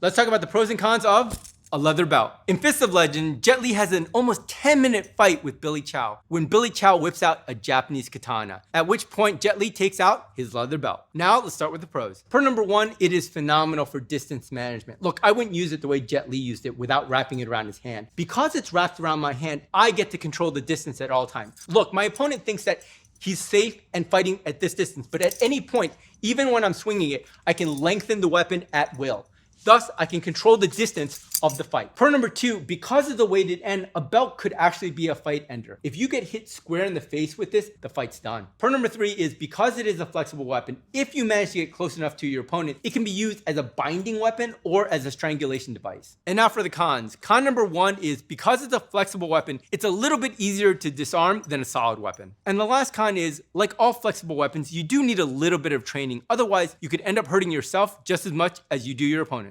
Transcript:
Let's talk about the pros and cons of a leather belt. In Fist of Legend, Jet Li has an almost 10-minute fight with Billy Chow when Billy Chow whips out a Japanese katana, at which point Jet Li takes out his leather belt. Now let's start with the pros. Pro number one, it is phenomenal for distance management. Look, I wouldn't use it the way Jet Li used it without wrapping it around his hand. Because it's wrapped around my hand, I get to control the distance at all times. Look, my opponent thinks that he's safe and fighting at this distance, but at any point, even when I'm swinging it, I can lengthen the weapon at will. Thus, I can control the distance of the fight. Pro number two, because of the weighted end, a belt could actually be a fight ender. If you get hit square in the face with this, the fight's done. Pro number three is because it is a flexible weapon, if you manage to get close enough to your opponent, it can be used as a binding weapon or as a strangulation device. And now for the cons. Con number one is because it's a flexible weapon, it's a little bit easier to disarm than a solid weapon. And the last con is, like all flexible weapons, you do need a little bit of training. Otherwise, you could end up hurting yourself just as much as you do your opponent.